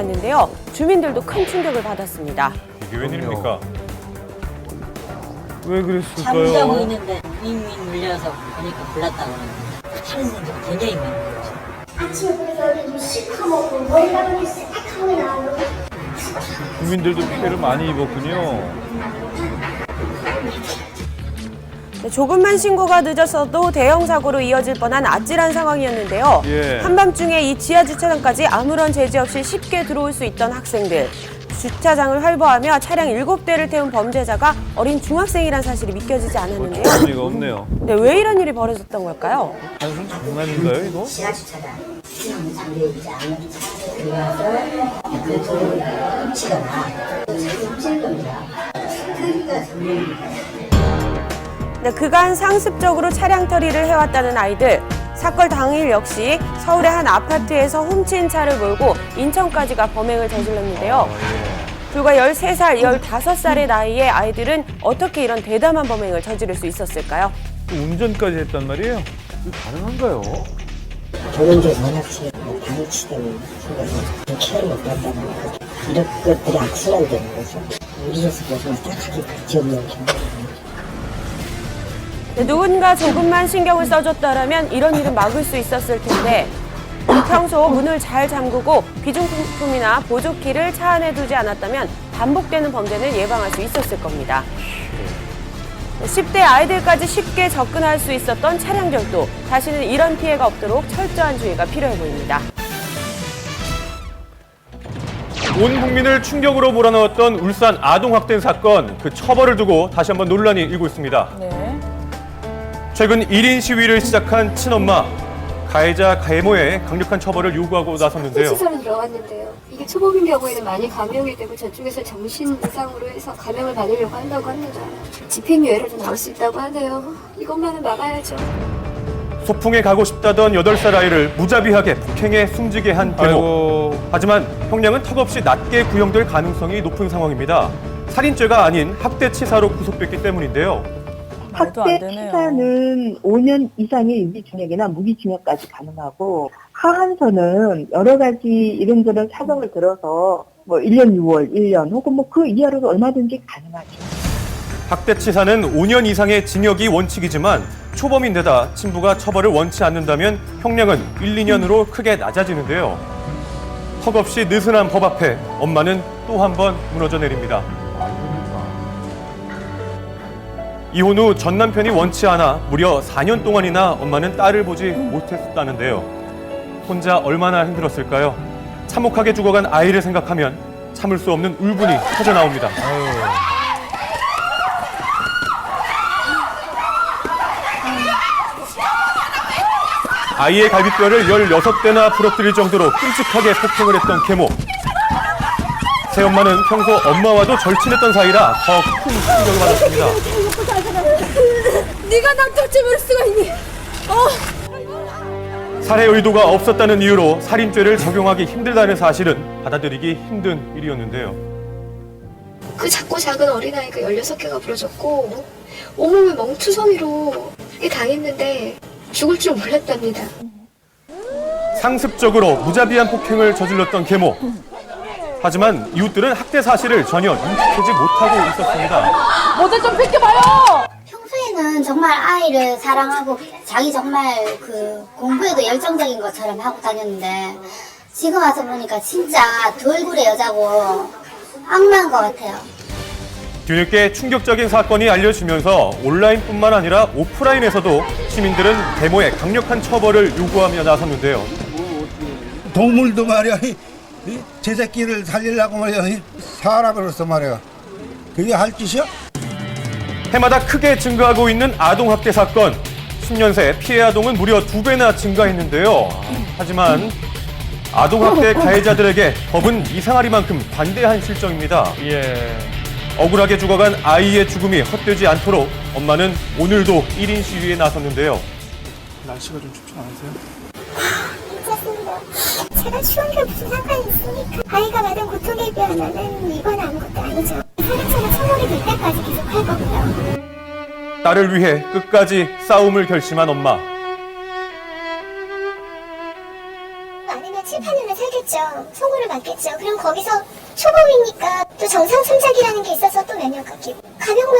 는데요. 주민들도 큰 충격을 받았습니다. 이게 웬일입니까? 왜 잠자고 그랬을까요? 있는데 윙윙 울려서 보니까 불났다고 그러는데 하는 사람들 굉장히 많은 거죠. 아침에 보니까 여기 좀 시커멓고 머리가 그냥 새카맣게 나와요. 국민들도 피해를 많이 입었군요. 네, 조금만 신고가 늦었어도 대형 사고로 이어질 뻔한 아찔한 상황이었는데요. 예. 한밤중에 이 지하 주차장까지 아무런 제지 없이 쉽게 들어올 수 있던 학생들. 주차장을 활보하며 차량 7대를 태운 범죄자가 어린 중학생이란 사실이 믿겨지지 않았는데요. 의미가 없네요. 네, 왜 이런 일이 벌어졌던 걸까요? 단순 장난인가요, 이거? 지하 주차장 신호는 잠겨있지 않은 들어가서 그 도로를 훔치거나 훔칠 겁니다. 크기가 장면입니다. 네, 그간 상습적으로 차량 처리를 해왔다는 아이들. 사건 당일 역시 서울의 한 아파트에서 훔친 차를 몰고 인천까지 가 범행을 저질렀는데요. 불과 13살, 15살의 나이에 아이들은 어떻게 이런 대담한 범행을 저지를 수 있었을까요? 또 운전까지 했단 말이에요? 이거 가능한가요? 조련제 만학체 방치되는 속에서 키를 못 봤다는 거죠. 이런 것들이 악순환이 되는 거죠. 우리에서 보시면 딱하게 지역명이 네, 누군가 조금만 신경을 써줬다면 이런 일은 막을 수 있었을 텐데 평소 문을 잘 잠그고 귀중품이나 보조키를 차 안에 두지 않았다면 반복되는 범죄는 예방할 수 있었을 겁니다. 10대 아이들까지 쉽게 접근할 수 있었던 차량 절도. 다시는 이런 피해가 없도록 철저한 주의가 필요해 보입니다. 온 국민을 충격으로 몰아넣었던 울산 아동학대 사건, 그 처벌을 두고 다시 한번 논란이 일고 있습니다. 최근 1인 시위를 시작한 친엄마, 가해자 가해모의 강력한 처벌을 요구하고 나섰는데요. 치사로 들어갔는데요. 이게 초범인 경우에는 많이 감형이 되고 저쪽에서 정신 이상으로 해서 감형을 받으려고 한다고 합니다. 집행유예로도 나올 수 있다고 하네요. 이것만은 막아야죠. 소풍에 가고 싶다던 8살 아이를 무자비하게 폭행해 숨지게 한 계모. 하지만 형량은 턱없이 낮게 구형될 가능성이 높은 상황입니다. 살인죄가 아닌 학대치사로 구속됐기 때문인데요. 학대 치사는 5년 이상의 유기징역이나 무기징역까지 가능하고 하한선은 여러 가지 이런저런 사정을 들어서 뭐 1년 6월, 1년 혹은 뭐 그 이하로도 얼마든지 가능하죠. 학대치사는 5년 이상의 징역이 원칙이지만 초범인데다 친부가 처벌을 원치 않는다면 형량은 1, 2년으로 크게 낮아지는데요. 턱없이 느슨한 법 앞에 엄마는 또 한 번 무너져 내립니다. 이혼 후 전 남편이 원치 않아 무려 4년 동안이나 엄마는 딸을 보지 못했다는데요. 혼자 얼마나 힘들었을까요? 참혹하게 죽어간 아이를 생각하면 참을 수 없는 울분이 터져나옵니다. 아이의 갈비뼈를 16대나 부러뜨릴 정도로 끔찍하게 폭행을 했던 계모. 새엄마는 평소 엄마와도 절친했던 사이라 더 큰 충격을 받았습니다. 네가 난 터치볼 수가 있니? 살해 의도가 없었다는 이유로 살인죄를 적용하기 힘들다는 사실은 받아들이기 힘든 일이었는데요. 그 작고 작은 어린아이가 16개가 부러졌고 온몸을 멍투성이로 당했는데 죽을 줄 몰랐답니다. 상습적으로 무자비한 폭행을 저질렀던 계모. 하지만 이웃들은 학대 사실을 전혀 인식하지 못하고 있었습니다. 모자 좀 벗겨봐요! 평소에는 정말 아이를 사랑하고 자기 정말 그 공부에도 열정적인 것처럼 하고 다녔는데 지금 와서 보니까 진짜 돌고래 여자고 악마인 것 같아요. 뒤늦게 충격적인 사건이 알려지면서 온라인뿐만 아니라 오프라인에서도 시민들은 계모의 강력한 처벌을 요구하며 나섰는데요. 동물도 말이야 제 새끼를 살리려고 말이야 사람으로서 말이야 그게 할 짓이야? 해마다 크게 증가하고 있는 아동학대 사건. 10년 새 피해 아동은 무려 2배나 증가했는데요. 하지만 아동학대 가해자들에게 법은 이상하리만큼 관대한 실정입니다. 억울하게 죽어간 아이의 죽음이 헛되지 않도록 엄마는 오늘도 1인 시위에 나섰는데요. 날씨가 좀 춥지 않으세요? 괜찮습니다. 제가 추운 게 무슨 상관이 있습니까? 아이가 받은 고통에 비하면 이건 아무것도 아니죠. 살인죄가 처벌이 될 때까지 계속 할 거고요. 딸을 위해 끝까지 싸움을 결심한 엄마. 아니면 7, 8년을 살겠죠. 속으로 처벌을 받겠죠. 그럼 거기서 초범이니까 또 정상 순작이라는 게 있어서 또 면역 깎이고 가벼운